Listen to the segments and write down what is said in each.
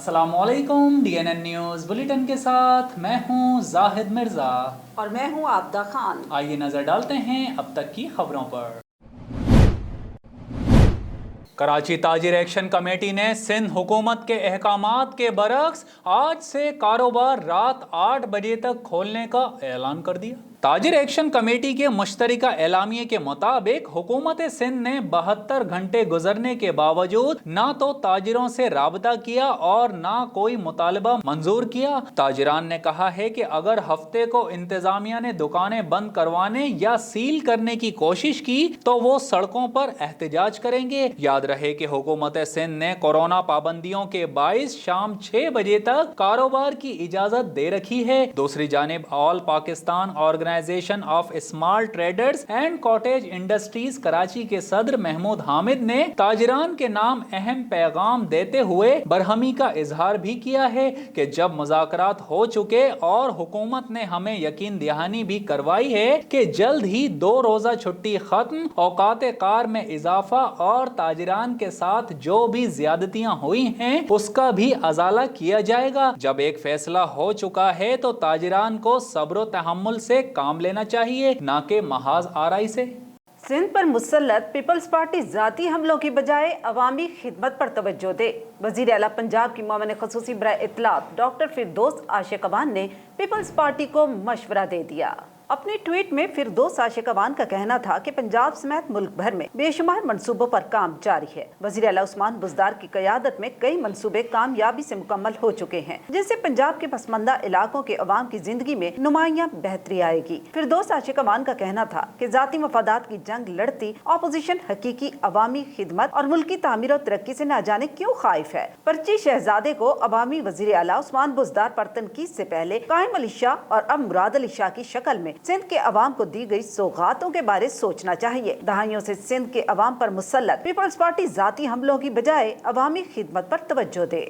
अस्सलामुअलैकुम DNN news bulletin के साथ मैं हूं जाहिद मिर्ज़ा और मैं हूं आबदा खान। आइए नज़र डालते हैं अब तक की खबरों पर। कराची ताजिर एक्शन कमेटी ने सिंध हुकूमत के अहकामात के बरक्स आज से कारोबार रात 8 बजे तक खोलने का ऐलान कर दिया। ताजिर एक्शन कमेटी के मुश्तरका एलामिये के मुताबिक हुकूमत सिंध ने 72 घंटे गुजरने के बावजूद ना तो ताजिरों से राबता किया और ना कोई मुतालबा मंजूर किया। ताजिरान ने कहा है कि अगर हफ्ते को इंतजामिया ने दुकानें बंद करवाने या सील करने की कोशिश की तो वो सड़कों पर एहतजाज करेंगे। याद रहे कि हुकूमत सिंध ने कोरोना पाबंदियों के बाइस शाम 6 बजे तक कारोबार की इजाजत दे रखी है। दूसरी जानिब all Pakistan organisation of small traders and cottage industries Karachi के सदर महमूद हामिद ने ताजिरान के नाम अहम पैगाम देते हुए बरहमी का इजहार भी किया है कि जब मुज़ाकरात हो चुके और हुकूमत ने हमें यकीन दहानी भी करवाई है कि जल्द ही 2 रोजा छुट्टी खत्म, औकात कार में इजाफा और ताजिरान के साथ जो भी ज्यादतियां हुई हैं उसका भी अजाला किया जाएगा। जब एक फैसला हो चुका है तो ताजिरान को सब्र तहम्मुल से काम लेना चाहिए, ना कि महाज आराई से। सिंध पर मुसल्लत पीपल्स पार्टी जाती हमलों की बजाय अवामी खिदमत पर तवज्जो दे। वजीर आला पंजाब की मोमिन खसूसी बराए इत्तलात डॉक्टर फिरदौस आशिक अवान ने पीपल्स पार्टी को मशवरा दे दिया। अपने ट्वीट में फिरदौस आशिक अवान का कहना था कि पंजाब समेत मुल्क भर में बेशुमार मंसूबों पर काम जारी है। वजीर आला उस्मान बुज़दार की क़यादत में कई मंसूबे कामयाबी से मुकम्मल हो चुके हैं, जिससे पंजाब के पसमंदा इलाकों के अवाम की जिंदगी में नुमायां बेहतरी आएगी। फिरदौस आशिक अवान का कहना था कि जाती मफादात की जंग लड़ती अपोजिशन हकीकी अवामी खिदमत और मुल्की तामीर और तरक्की से न जाने क्यों खाइफ है। पर्ची शहजादे को अवामी वजीर आला उस्मान बुज़दार पर तनकीद से पहले कायम अली शाह और अब मुराद अली शाह की शक्ल में सिंध के अवाम को दी गई सौगातों के बारे सोचना चाहिए। दहाइयों से सिंध के अवाम पर मुसल्लत पीपल्स पार्टी जाती हमलों की बजाय अवामी खिदमत पर तवज्जो दे।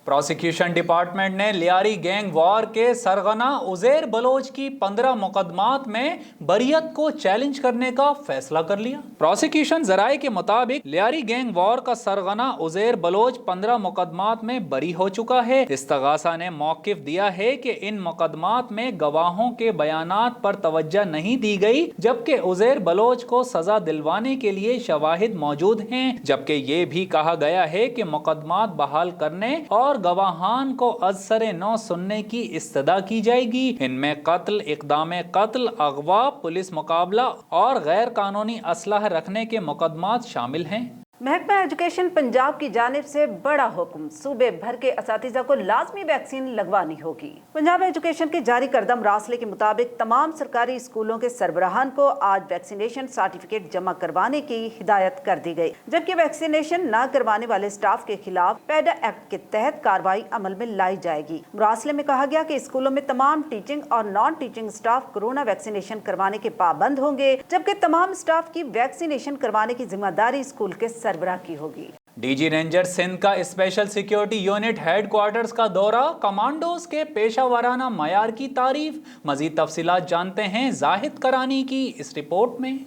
प्रोसिक्यूशन डिपार्टमेंट ने लियारी गैंग वॉर के सरगना उज़ैर बलोच की 15 मुकदमात में बरियत को चैलेंज करने का फैसला कर लिया। प्रोसिक्यूशन जराये के मुताबिक लियारी गैंग वॉर का सरगना उज़ैर बलोच 15 मुकदमात में बरी हो चुका है। इस्तगासा ने मौकिफ दिया है कि इन मुकदमात में गवाहों के बयानात पर तवज्जो नहीं दी गई, जबकि उज़ैर बलोच को सजा दिलवाने के लिए शवाहिद मौजूद हैं। जबकि ये भी कहा गया है कि मुकदमात बहाल करने और गवाहान को अज़सरे नौ सुनने की इस्तदा की जाएगी। इनमें कत्ल, इक़दाम कत्ल, अगवा, पुलिस मुकाबला और गैर कानूनी असलहा रखने के मुकदमात शामिल हैं। महकमा एजुकेशन पंजाब की जानिब से बड़ा हुक्म, सूबे भर के असातिज़ा को लाजमी वैक्सीन लगवानी होगी। पंजाब एजुकेशन के जारी करदम रासले के मुताबिक तमाम सरकारी स्कूलों के सरबराहान को आज वैक्सीनेशन सर्टिफिकेट जमा करवाने की हिदायत कर दी गई, जबकि वैक्सीनेशन न करवाने वाले स्टाफ के खिलाफ पैडा एक्ट के तहत कार्रवाई अमल में लाई जाएगी। रासले में कहा गया कि स्कूलों में तमाम टीचिंग और non teaching staff corona vaccination करवाने के पाबंद होंगे, जबकि तमाम स्टाफ की वैक्सीनेशन करवाने की जिम्मेदारी स्कूल के सरबराह की होगी। डीजी रेंजर सिंध का स्पेशल सिक्योरिटी यूनिट हेडक्वार्टर्स का दौरा, कमांडोज के पेशा वाराना मयार की तारीफ। मजीद तफसीलात जानते हैं जाहिद करानी की इस रिपोर्ट में।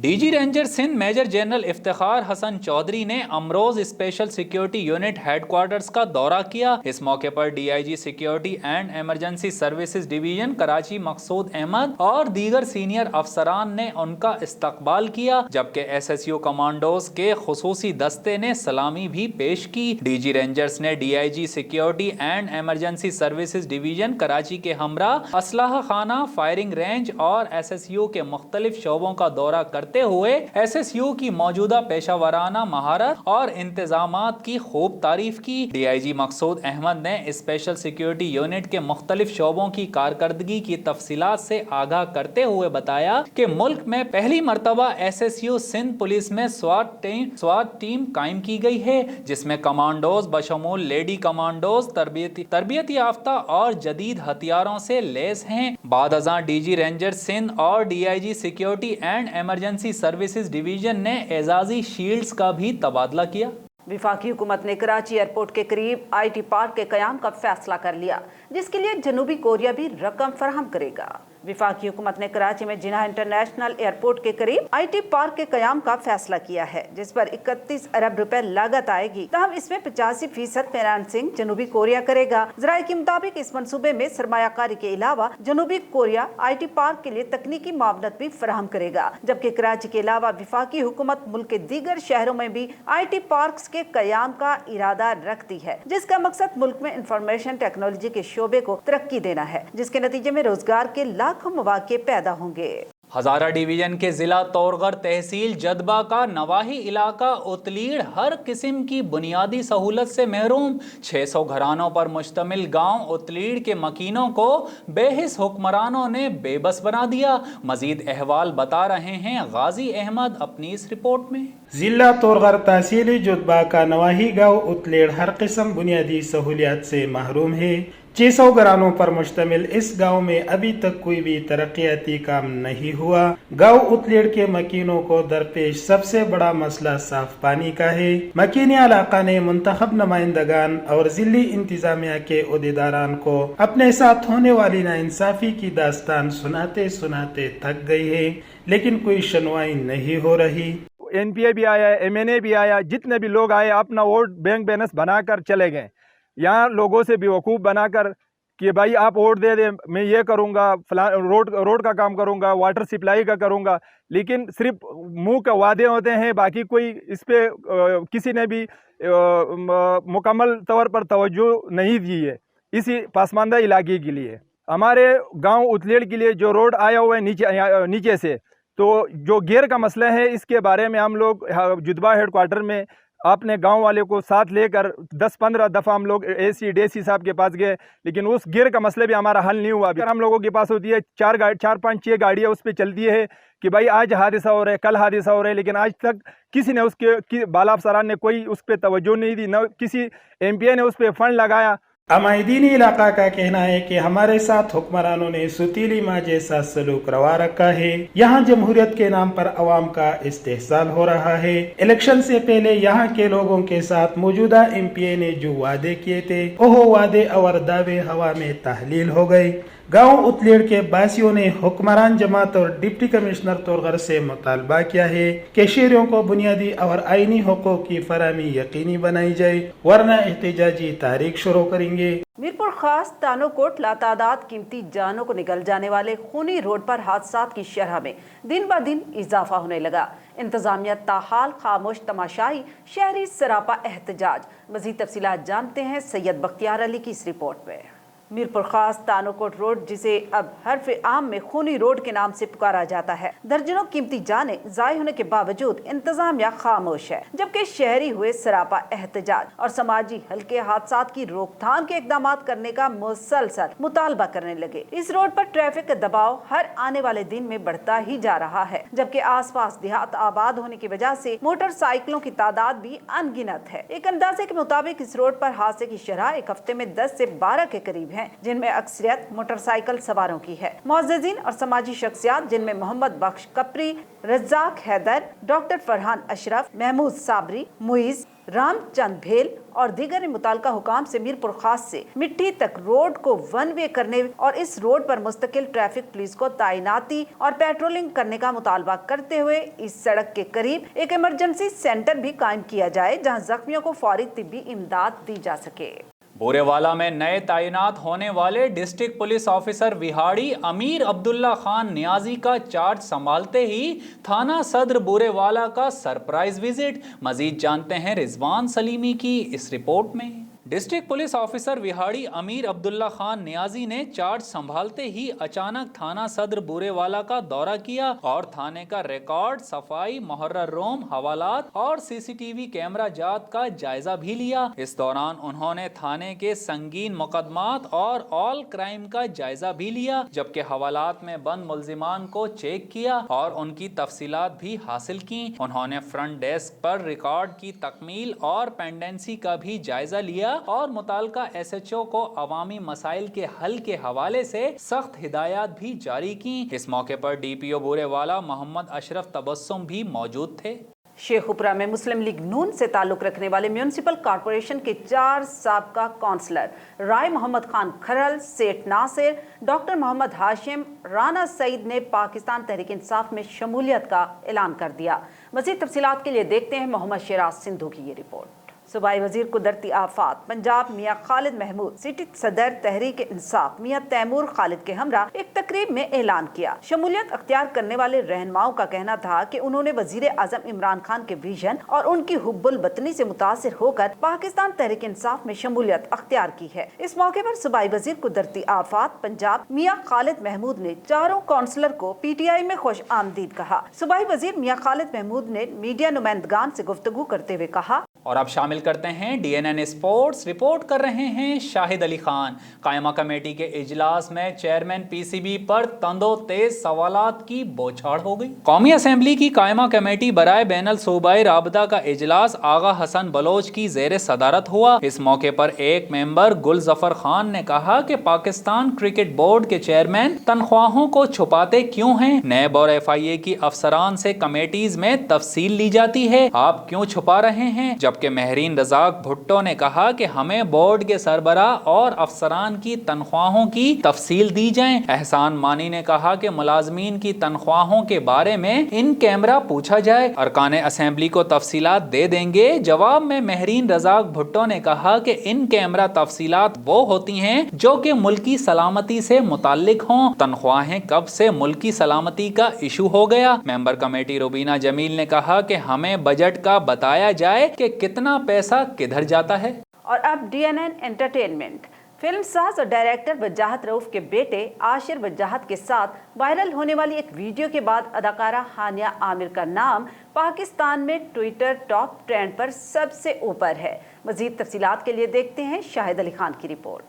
DG ranger Sindh major general Iftikhar Hasan Chaudhry ने Amroz special security unit headquarters का दौरा किया। इस मौके पर DIG security and emergency services division Karachi Maqsood Ahmed और दीगर सीनियर अफसरान ने उनका इस्तकबाल किया, जबकि एसएसयू कमांडोज के खुसूसी दस्ते ने सलामी भी पेश की। डीजी रेंजर्स ने DIG security and emergency services division Karachi के हमरा असलाह खाना, फायरिंग रेंज और एसएसयू के मुख्तलिफ शोबों का दौरा करते हुए एसएसयू की मौजूदा पेशा वाराना महारत और इंतजामात की खूब तारीफ की। डीआईजी मकसूद अहमद ने स्पेशल सिक्योरिटी यूनिट के मुख्तलिफ शोबों की कारकर्दगी की तफसीलात से आगाह करते हुए बताया कि मुल्क में पहली मरतबा एसएसयू सिंध पुलिस में स्वाट टीम कायम की गई है, जिसमें कमांडोज बशमूल लेडी कमांडोज तरबियती याफ्ता और जदीद हथियारों से लैस हैं। बाद अज़ां डीजी रेंजर सिंध और DIG security and emergency services division ने एजाजी शील्ड्स का भी तबादला किया। वफाकी हुकूमत ने कराची एयरपोर्ट के करीब IT पार्क के कयाम का फैसला कर लिया, जिसके लिए जनूबी कोरिया भी रकम फराहम करेगा। वफाकी हुकूमत ने कराची में जिन्ना इंटरनेशनल एयरपोर्ट के करीब IT पार्क के कयाम का फैसला किया है, जिस पर 31 अरब रुपए लागत आएगी। तहम इसमें 85% फाइनेंसिंग जनूबी कोरिया करेगा। ज़राए के मुताबिक इस मंसूबे में सरमायाकारी के अलावा जनूबी कोरिया IT पार्क के लिए तकनीकी मावनत भी फराहम करेगा, जबकि कराची के अलावा वफाकी हुकूमत मुल्क के दीगर शहरों में भी IT पार्क्स के कयाम का इरादा रखती है, जिसका मकसद मुल्क में इंफॉर्मेशन टेक्नोलॉजी के शोबे को तरक्की देना है, जिसके नतीजे में रोजगार के लाखों मौके पैदा होंगे। हज़ारा डिवीजन के ज़िला तौरगर तहसील जदबा का नवाही इलाका उतलीड़ हर किस्म की बुनियादी सहूलत से महरूम। 600 घरानों पर मुश्तमिल गांव उतलीड़ के मकीनों को बेहिस हुक्मरानों ने बेबस बना दिया। मजीद अहवाल बता रहे हैं गाजी अहमद अपनी इस रिपोर्ट में। जिला तौरगर तहसील जदबा का नवाही गांव उतलीड़ हर किस्म बुनियादी सहूलियात से महरूम है। 600 घरानों पर मुश्तमिल इस गांव में अभी तक कोई भी तरक्याती काम नहीं हुआ। गांव उतलीड़ के मकीनों को दरपेश सबसे बड़ा मसला साफ पानी का है। मकीनी इलाका ने मुंतखब नुमाइंदगान और जिली इंतजामिया के उहदेदारान को अपने साथ होने वाली नाइंसाफी की दास्तान सुनाते सुनाते थक गई है, लेकिन कोई सुनवाई नहीं हो रही। NPA भी आया, MNA भी आया, जितने भी लोग आए अपना वोट बैंक बैलेंस बनाकर चले गए। यहाँ लोगों से बेवकूफ़ बनाकर कि भाई आप वोट दे दें, मैं ये करूँगा, रोड का काम करूँगा, वाटर सप्लाई का करूँगा, लेकिन सिर्फ मुंह के वादे होते हैं, बाकी कोई इस पे किसी ने भी मुकम्मल तौर पर तवज्जो नहीं दी है। इसी पासमानदा इलाके के लिए हमारे गांव उतलीड़ के लिए जो रोड आया हुआ है नीचे से, तो जो गेर का मसला है, इसके बारे में हम लोग जुदबा हेडक्वार्टर में अपने गांव वाले को साथ लेकर 10-15 दफ़ा हम लोग AC DSC साहब के पास गए, लेकिन उस गिर का मसले भी हमारा हल नहीं हुआ। अगर हम लोगों के पास होती है 4-5-6 गाड़ियाँ उस पर चलती है कि भाई आज हादसा हो रहा है, कल हादसा हो रहा है, लेकिन आज तक किसी ने उसके बाला अफसरान ने कोई उस पर तवज्जो नहीं दी, न किसी MPA ने उस पर फंड लगाया। अमायदीनी इलाका का कहना है कि हमारे साथ हुक्मरानों ने सुतीली माँ जैसा सलूक रवा रखा है। यहाँ जमहूरियत के नाम पर अवाम का इस्तेहसाल हो रहा है। इलेक्शन से पहले यहाँ के लोगों के साथ मौजूदा MPA ने जो वादे किए थे, वो वादे और दावे हवा में तहलील हो गए। गांव उतलीड़ के बासियों ने हुक्मरान जमात और डिप्टी कमिश्नर तौरगर से मुतालबा किया है कि शहरियों को बुनियादी और आईनी हुकूक की फराहमी यकीनी बनाई जाए, वरना एहतजाजी तारीख शुरू करेंगे। मीरपुर खास तानोकोट लातादाद कीमती जानों को निगल जाने वाले खूनी रोड पर हादसात की शरह में दिन ब दिन इजाफा होने लगा। इंतजामिया ताहाल खामोश तमाशाई, शहरी सरापा एहतजाज। मजीद तफसीलात जानते हैं सैयद बख्तियार अली की इस रिपोर्ट में। मीरपुर खास तानोकोट रोड, जिसे अब हर्फ आम में खूनी रोड के नाम से पुकारा जाता है, दर्जनों कीमती जानें ज़ाय होने के बावजूद इंतजामिया खामोश है, जबकि शहरी हुए सरापा एहतजाज और समाजी हल्के हादसात की रोकथाम के इकदाम करने का मुसलसल मुतालबा करने लगे। इस रोड पर ट्रैफिक का दबाव हर आने वाले दिन में बढ़ता ही जा रहा है, जबकि आसपास देहात आबाद होने की वजह से मोटरसाइकिलों की तादाद भी अनगिनत है। एक अंदाजे के मुताबिक इस रोड पर हादसे की शरह एक हफ्ते में 10 से 12 के करीब है, जिनमें अक्सरियत मोटरसाइकिल सवारों की है। मुअज़्ज़िज़ीन और समाजी शख्सियात जिनमें मोहम्मद बख्श कपरी, रज़ाक हैदर, डॉक्टर फरहान अशरफ, महमूद साबरी, मुइज, रामचंद भेल और दीगर मुताल्लिका हुकाम से मीरपुर खास से मिट्टी तक रोड को वन वे करने और इस रोड पर मुस्तकिल ट्रैफिक पुलिस को तैनाती और पेट्रोलिंग करने का मुतालबा करते हुए इस सड़क के करीब एक इमरजेंसी सेंटर भी कायम किया जाए, जहां जख्मियों को फौरी तिब्बी इमदाद दी जा सके। बोरेवाला में नए तैनात होने वाले डिस्ट्रिक्ट पुलिस ऑफिसर विहाड़ी अमीर अब्दुल्ला खान नियाजी का चार्ज संभालते ही थाना सदर बोरेवाला का सरप्राइज विजिट। मजीद जानते हैं रिजवान सलीमी की इस रिपोर्ट में। डिस्ट्रिक्ट पुलिस ऑफिसर विहाड़ी अमीर अब्दुल्ला खान नियाजी ने चार्ज संभालते ही अचानक थाना सदर बोरेवाला का दौरा किया और थाने का रिकॉर्ड, सफाई, मुहर्रर रोम, हवालात और CCTV कैमरा जात का जायजा भी लिया। इस दौरान उन्होंने थाने के संगीन मुकदमात और ऑल क्राइम का जायजा भी लिया, जबकि हवालात में बंद मुल्जिमान को चेक किया और उनकी तफसीलात भी हासिल की। उन्होंने फ्रंट डेस्क पर रिकॉर्ड की तकमील और पेंडेंसी का भी जायजा लिया और मुताल्लिका SHO को अवामी मसाइल के हल के हवाले से सख्त हिदायत भी जारी की। इस मौके पर DPO बोरेवाला मोहम्मद अशरफ तबस्सुम भी मौजूद थे। शेखुपुरा में मुस्लिम लीग नून से ताल्लुक रखने वाले म्यूनिसिपल कॉरपोरेशन के 4 साबका काउंसलर राय मोहम्मद खान खरल, सेठ नासिर, डॉक्टर मोहम्मद हाशिम, राना सईद ने पाकिस्तान तहरीक इंसाफ में शमूलियत का ऐलान कर दिया। मज़ीद तफसीलात के लिए देखते हैं मोहम्मद शिराज सिंधु की ये रिपोर्ट। सूबाई वजीर कुदरती आफात पंजाब मियां खालिद महमूद, सिटी सदर तहरीक इंसाफ मियां तैमूर खालिद के हमरा एक तकरीब में ऐलान किया। शमूलियत अख्तियार करने वाले रहनुमाओं का कहना था कि उन्होंने वजीर आजम इमरान खान के विजन और उनकी हुब्बुल वतनी से मुतासिर होकर पाकिस्तान तहरीक इंसाफ में शमूलियत अख्तियार की है। इस मौके पर सूबाई वजीर कुदरती आफात पंजाब मियां खालिद महमूद ने चारों काउंसलर को PTI में खुश आमदीद कहा। सूबाई वजीर मियां खालिद महमूद ने मीडिया नुमाइंदगान से गुफ्तगू करते हुए कहा। और अब शामिल करते हैं DNN स्पोर्ट्स। रिपोर्ट कर रहे हैं शाहिद अली खान। कायमा कमेटी के इजलास में चेयरमैन PCB पर तंदो तेज सवालात की बौछार हो गई। कौमी असेंबली की कायमा कमेटी बराए बैनल सूबाई राबता का इजलास आगा हसन बलोच की जेर सदारत हुआ। इस मौके पर एक मेंबर गुल जफर खान ने कहा कि पाकिस्तान क्रिकेट बोर्ड के चेयरमैन तनख्वाहों को छुपाते क्यों हैं? नैब और FIA की अफसरान से कमेटीज में तफसील ली जाती है, आप क्यों छुपा रहे हैं? जबकि महरीन रजाक भुट्टो ने कहा कि हमें बोर्ड के सरबराह और अफसरान की तनख्वाहों की तफसील दी जाए। एहसान मानी ने कहा कि मुलाजमीन की तनख्वाहों के बारे में इन कैमरा पूछा जाए, अरकान असेंबली को तफसीलात दे देंगे। जवाब में महरीन रजाक भुट्टो ने कहा कि इन कैमरा तफसीलात वो होती हैं जो कि मुल्की सलामती से मुताल्लिक हों। तनख्वाहें कब से मुल्की सलामती का इशू हो गया? मेंबर कमेटी रुबीना जमील ने कहा कि हमें बजट का बताया जाए कि कितना पैसा किधर जाता है। और अब DNN एंटरटेनमेंट। फिल्म साज और डायरेक्टर वजाहत रऊफ के बेटे आशिर वजाहत के साथ वायरल होने वाली एक वीडियो के बाद अदाकारा हानिया आमिर का नाम पाकिस्तान में ट्विटर टॉप ट्रेंड पर सबसे ऊपर है। मजीद तफसीलात के लिए देखते हैं शाहिद अली खान की रिपोर्ट।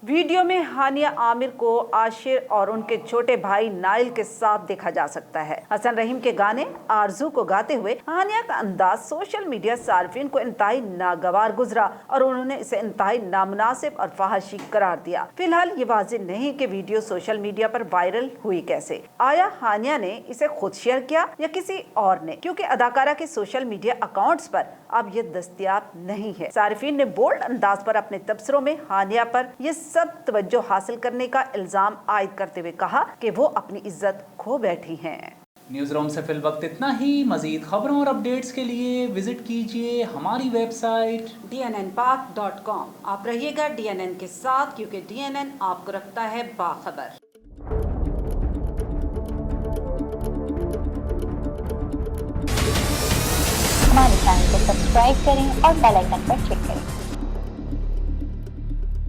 वीडियो में हानिया आमिर को आशिर और उनके छोटे भाई नाइल के साथ देखा जा सकता है। हसन रहीम के गाने आरजू को गाते हुए हानिया का अंदाज सोशल मीडिया सार्फिन को इंतहाई नागवार गुजरा और उन्होंने इसे इंतहाई नामुनासिब और फहाशी करार दिया। फिलहाल ये वाज़ेह नहीं कि वीडियो सोशल मीडिया पर वायरल हुई कैसे। आया हानिया ने इसे खुद शेयर किया या किसी और ने, क्योंकि अदाकारा के सोशल मीडिया अकाउंट्स पर अब ये दस्तयाब नहीं है। सार्फिन ने बोल्ड अंदाज पर अपने तबसरों में हानिया पर ये सब तवज्जो हासिल करने का इल्जाम आयद करते हुए कहा कि वो अपनी इज्जत खो बैठी हैं। न्यूज़ रूम से फिल वक्त इतना ही। मजीद खबरों और अपडेट्स के लिए विजिट कीजिए हमारी वेबसाइट DNNPath.com। आप रहिएगा DNN के साथ, क्योंकि DNN आपको रखता है बाखबर। हमारे चैनल को सब्सक्राइब करें और बेल आइकन पर क्लिक करें।